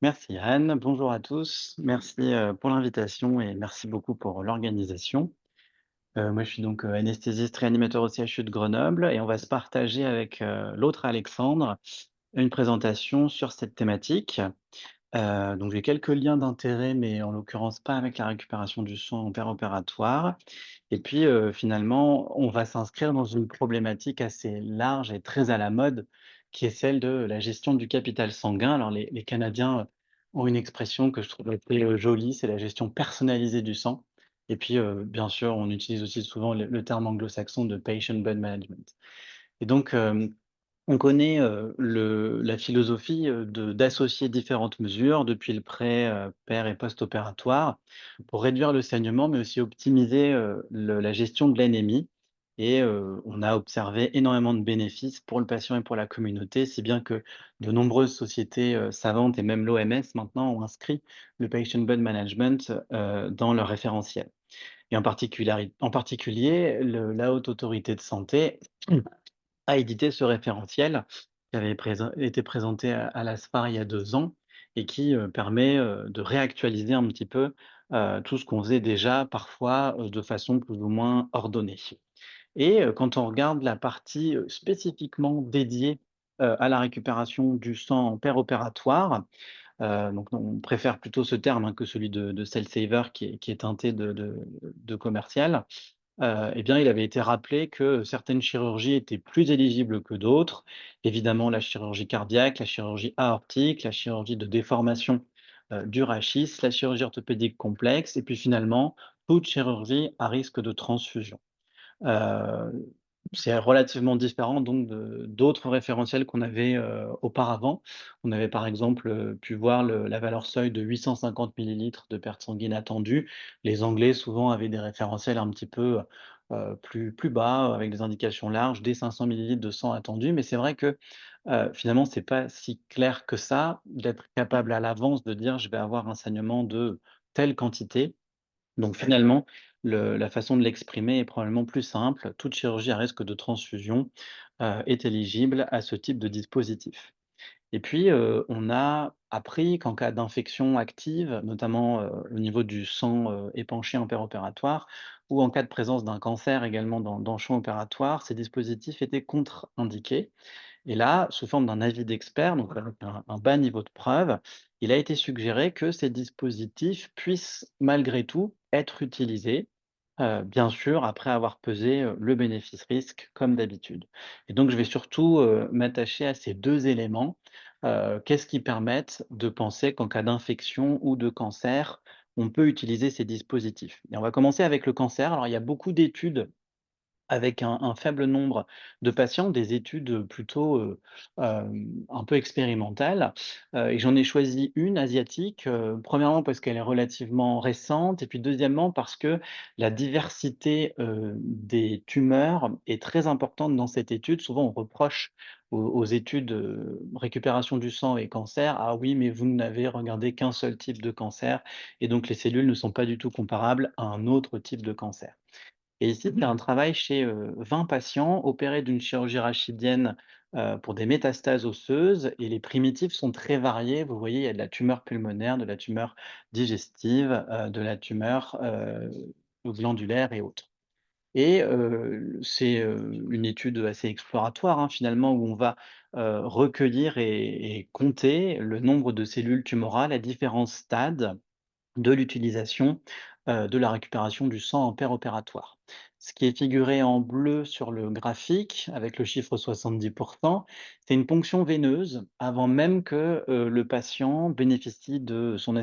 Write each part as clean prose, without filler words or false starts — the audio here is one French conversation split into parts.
Merci Anne, bonjour à tous. Merci, pour l'invitation et merci beaucoup pour l'organisation. Moi je suis donc, anesthésiste réanimateur au CHU de Grenoble et on va se partager avec, l'autre Alexandre, une présentation sur cette thématique. Donc j'ai quelques liens d'intérêt, mais en l'occurrence pas avec la récupération du sang en opératoire. Et puis, finalement, on va s'inscrire dans une problématique assez large et très à la mode, qui est celle de la gestion du capital sanguin. Alors les Canadiens, ont une expression que je trouve assez, jolie, c'est la gestion personnalisée du sang. Et puis, bien sûr, on utilise aussi souvent le terme anglo-saxon de patient blood management. Et donc, on connaît, le la philosophie, de d'associer différentes mesures depuis le pré, per et post-opératoire pour réduire le saignement, mais aussi optimiser, la gestion de l'anémie et on a observé énormément de bénéfices pour le patient et pour la communauté, si bien que de nombreuses sociétés, savantes et même l'OMS maintenant ont inscrit le patient blood management, dans leur référentiel et en particulier la Haute Autorité de Santé a édité ce référentiel qui avait été présenté à l'ASPAR il y a 2 ans et qui, permet, de réactualiser un petit peu, tout ce qu'on faisait déjà parfois, de façon plus ou moins ordonnée et quand on regarde la partie, spécifiquement dédiée, à la récupération du sang en opératoire, donc on préfère plutôt ce terme, hein, que celui de cell saver qui est teinté de commercial. Eh bien, il avait été rappelé que certaines chirurgies étaient plus éligibles que d'autres. Évidemment, la chirurgie cardiaque, la chirurgie aortique, la chirurgie de déformation, du rachis, la chirurgie orthopédique complexe et puis finalement, toute chirurgie à risque de transfusion. Heu, c'est relativement différent donc de d'autres référentiels qu'on avait, auparavant. On avait par exemple, pu voir la valeur seuil de 850 millilitres de perte sanguine attendue. Les Anglais souvent avaient des référentiels un petit peu, plus bas avec des indications larges, dès 500 millilitres de sang attendu. Mais c'est vrai que, finalement c'est pas si clair que ça, d'être capable à l'avance de dire: «Je vais avoir un saignement de telle quantité». Donc finalement, la façon de l'exprimer est probablement plus simple. Toute chirurgie à risque de transfusion, est éligible à ce type de dispositif. Et puis, on a appris qu'en cas d'infection active, notamment, au niveau du sang, épanché en opératoire ou en cas de présence d'un cancer également dans le champ opératoire, ces dispositifs étaient contre-indiqués. Et là, sous forme d'un avis d'expert, donc avec un bas niveau de preuve, il a été suggéré que ces dispositifs puissent malgré tout être utilisés, bien sûr après avoir pesé, le bénéfice-risque comme d'habitude. Et donc je vais surtout, m'attacher à ces 2 éléments. Qu'est-ce qui permettent de penser qu'en cas d'infection ou de cancer, on peut utiliser ces dispositifs? Et on va commencer avec le cancer. Alors il y a beaucoup d'études avec un faible nombre de patients, des études, plutôt, un peu expérimentales, et j'en ai choisi une asiatique, 1°, parce qu'elle est relativement récente et puis deuxièmement parce que la diversité, des tumeurs est très importante dans cette étude. Souvent on reproche aux études, récupération du sang et cancer: «Ah oui, mais vous n'avez regardé qu'un seul type de cancer et donc les cellules ne sont pas du tout comparables à un autre type de cancer». Et ici, c'est un travail chez, 20 patients opérés d'une chirurgie rachidienne, pour des métastases osseuses et les primitifs sont très variés. Vous voyez, il y a de la tumeur pulmonaire, de la tumeur digestive, de la tumeur, glandulaire et autres. Et c'est, une étude assez exploratoire, hein, finalement, où on va, recueillir et compter le nombre de cellules tumorales à différents stades de l'utilisation, de la récupération du sang en opératoire. Ce qui est figuré en bleu sur le graphique avec le chiffre 70, c'est une ponction veineuse avant même que, le patient bénéficie de son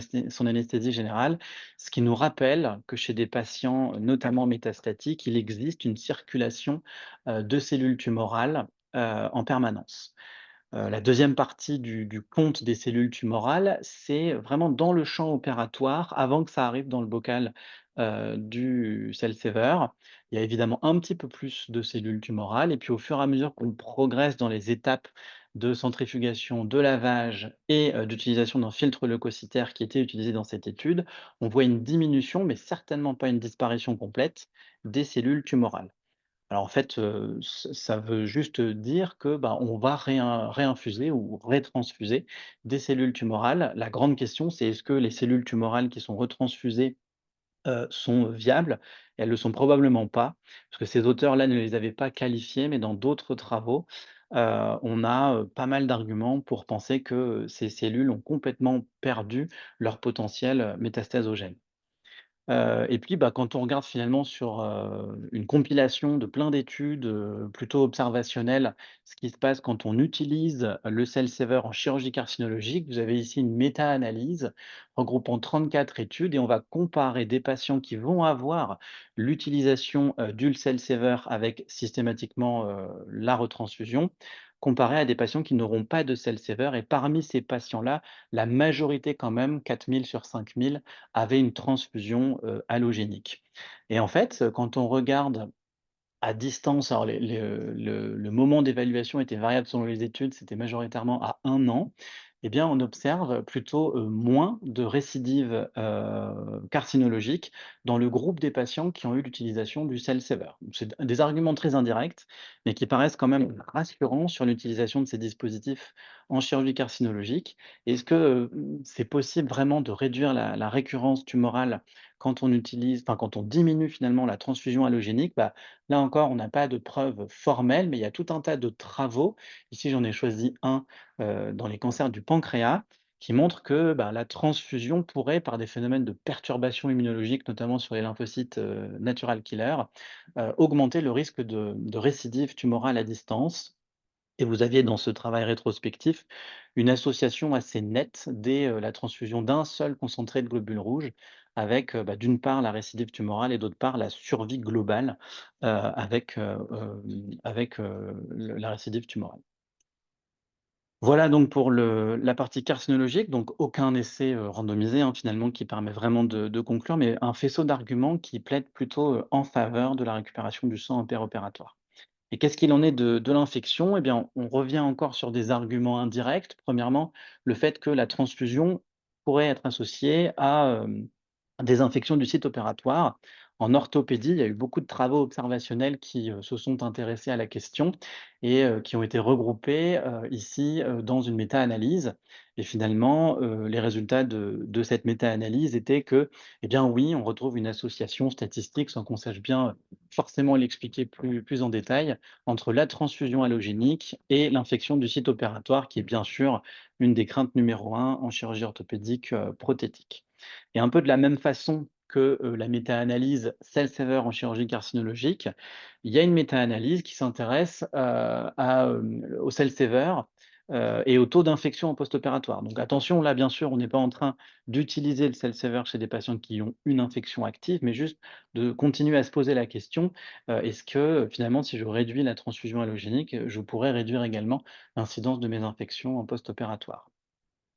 anesthésie générale. Ce qui nous rappelle que chez des patients, notamment métastatiques, il existe une circulation, de cellules tumorales, en permanence. La deuxième partie du compte des cellules tumorales, c'est vraiment dans le champ opératoire, avant que ça arrive dans le bocal, du cell saver. Il y a évidemment un petit peu plus de cellules tumorales et puis au fur et à mesure qu'on progresse dans les étapes de centrifugation, de lavage et d'utilisation d'un filtre leucocytaire qui était utilisé dans cette étude, on voit une diminution, mais certainement pas une disparition complète des cellules tumorales. Alors en fait, ça veut juste dire que, bah, on va réinfuser ou rétransfuser des cellules tumorales. La grande question, c'est est-ce que les cellules tumorales qui sont retransfusées, sont viables? Elles le sont probablement pas, parce que ces auteurs-là ne les avaient pas qualifiées, mais dans d'autres travaux, on a, pas mal d'arguments pour penser que, ces cellules ont complètement perdu leur potentiel, métastasogène. Et puis, bah, quand on regarde finalement sur, une compilation de plein d'études, plutôt observationnelles, ce qui se passe quand on utilise le cell saver en chirurgie carcinologique, vous avez ici une méta-analyse regroupant 34 études et on va comparer des patients qui vont avoir l'utilisation, du cell saver avec systématiquement, la retransfusion, comparé à des patients qui n'auront pas de cell saver et parmi ces patients-là, la majorité quand même, 4 000 sur 5 000 avaient une transfusion, allogénique et en fait, quand on regarde à distance, alors le moment d'évaluation était variable selon les études, c'était majoritairement à 1 an. Eh bien, on observe plutôt, moins de récidives, carcinologiques dans le groupe des patients qui ont eu l'utilisation du cell saver. C'est des arguments très indirects, mais qui paraissent quand même rassurants sur l'utilisation de ces dispositifs en chirurgie carcinologique. Est-ce que, c'est possible vraiment de réduire la récurrence tumorale quand on utilise enfin, quand on diminue finalement la transfusion allogénique? Bah, là encore, on n'a pas de preuves formelles, mais il y a tout un tas de travaux. Ici, j'en ai choisi un, dans les cancers du pancréas, qui montre que, bah, la transfusion pourrait, par des phénomènes de perturbation immunologique, notamment sur les lymphocytes, natural killers, augmenter le risque de récidive tumorale à distance. Et vous aviez dans ce travail rétrospectif une association assez nette dès, la transfusion d'un seul concentré de globules rouges avec, bah, d'une part la récidive tumorale et d'autre part la survie globale, avec la récidive tumorale. Voilà donc pour la partie carcinologique, donc aucun essai, randomisé, hein, finalement qui permet vraiment de conclure, mais un faisceau d'arguments qui plaident plutôt, en faveur de la récupération du sang impéropératoire. Et qu'est-ce qu'il en est de l'infection? Eh bien, on revient encore sur des arguments indirects. Premièrement, le fait que la transfusion pourrait être associée à, des infections du site opératoire. En orthopédie, il y a eu beaucoup de travaux observationnels qui, se sont intéressés à la question et qui ont été regroupés, ici, dans une méta-analyse et finalement, les résultats de cette méta-analyse étaient que, eh bien, oui, on retrouve une association statistique sans qu'on sache bien, forcément l'expliquer plus en détail, entre la transfusion allogénique et l'infection du site opératoire qui est bien sûr une des craintes numéro un en chirurgie orthopédique, prothétique. Et un peu de la même façon que, la méta-analyse Cell Saver en chirurgie carcinologique, il y a une méta-analyse qui s'intéresse, au Cell Saver, et au taux d'infection en post-opératoire. Donc attention, là, bien sûr, on n'est pas en train d'utiliser le Cell Saver chez des patients qui ont une infection active, mais juste de continuer à se poser la question, est-ce que, finalement, si je réduis la transfusion allogénique, je pourrais réduire également l'incidence de mes infections en post-opératoire?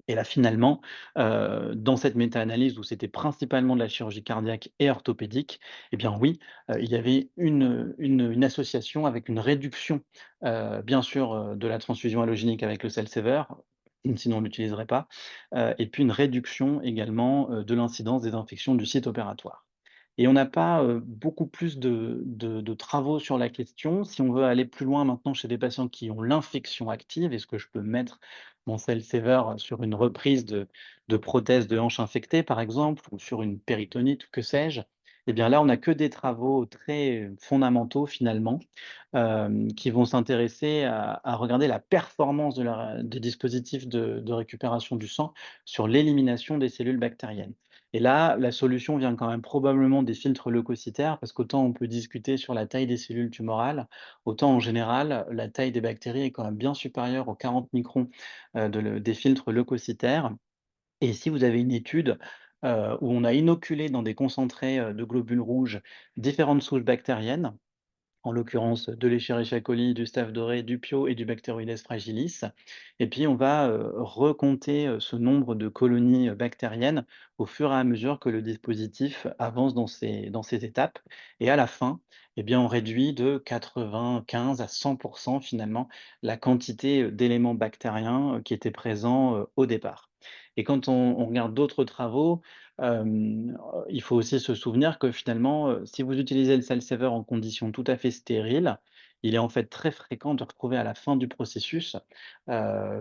Et là, finalement, dans cette méta-analyse où c'était principalement de la chirurgie cardiaque et orthopédique, eh bien oui, il y avait une association avec une réduction, bien sûr, de la transfusion allogénique avec le cell saver, sinon on ne l'utiliserait pas, et puis une réduction également, de l'incidence des infections du site opératoire. Et on n'a pas, beaucoup plus de travaux sur la question. Si on veut aller plus loin maintenant chez des patients qui ont l'infection active, est-ce que je peux mettre mon cell saver sur une reprise de prothèse de hanche infectée, par exemple, ou sur une péritonite ou que sais-je? Eh bien là, on n'a que des travaux très fondamentaux finalement, qui vont s'intéresser à regarder la performance des dispositifs de récupération du sang sur l'élimination des cellules bactériennes. Et là, la solution vient quand même probablement des filtres leucocytaires, parce qu'autant on peut discuter sur la taille des cellules tumorales, autant en général, la taille des bactéries est quand même bien supérieure aux 40 microns, des filtres leucocytaires. Et si vous avez une étude, où on a inoculé dans des concentrés, de globules rouges différentes souches bactériennes, en l'occurrence de l'Escherichia coli, du Staph doré, du Pio et du Bacteroides fragilis. Et puis on va, recompter, ce nombre de colonies, bactériennes au fur et à mesure que le dispositif avance dans ces étapes et à la fin, eh bien on réduit de 95 à 100 finalement la quantité, d'éléments bactériens, qui étaient présents, au départ. Et quand on regarde d'autres travaux, il faut aussi se souvenir que finalement, si vous utilisez le salt saver en conditions tout à fait stériles, il est en fait très fréquent de retrouver à la fin du processus,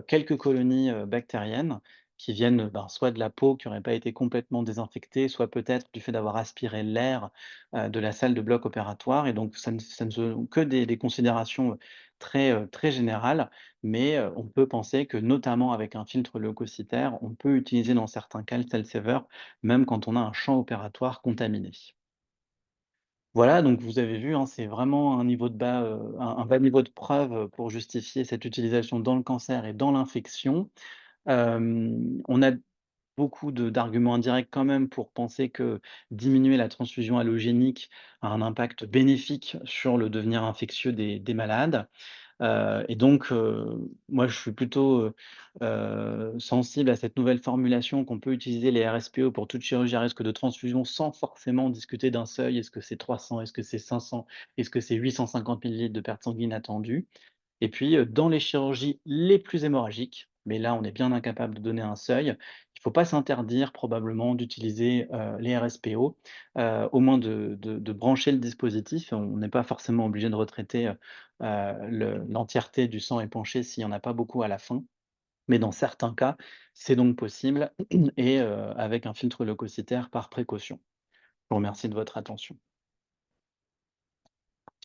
quelques colonies, bactériennes qui viennent, ben, soit de la peau qui aurait pas été complètement désinfectée, soit peut-être du fait d'avoir aspiré l'air, de la salle de bloc opératoire et donc ça ne sont que des considérations, très générales, mais on peut penser que notamment avec un filtre leucocytaire, on peut utiliser dans certains cas le salt saver, même quand on a un champ opératoire contaminé. Voilà, donc vous avez vu, hein, c'est vraiment un niveau de bas, un bas niveau de preuve, pour justifier cette utilisation dans le cancer et dans l'infection. On a beaucoup d'arguments indirects quand même pour penser que diminuer la transfusion allogénique a un impact bénéfique sur le devenir infectieux des malades. Et donc, moi je suis plutôt, sensible à cette nouvelle formulation qu'on peut utiliser les RSPO pour toute chirurgie à risque de transfusion sans forcément discuter d'un seuil. Est-ce que c'est 300? Est-ce que c'est 500? Est-ce que c'est 850 millilitres de perte sanguine attendue? Et puis, dans les chirurgies les plus hémorragiques, mais là, on est bien incapable de donner un seuil, il ne faut pas s'interdire probablement d'utiliser, les RSPO, au moins de brancher le dispositif. On n'est pas forcément obligé de retraiter, l'entièreté du sang épanché s'il y en a pas beaucoup à la fin, mais dans certains cas, c'est donc possible et avec un filtre leucocytaire par précaution. Je vous remercie de votre attention.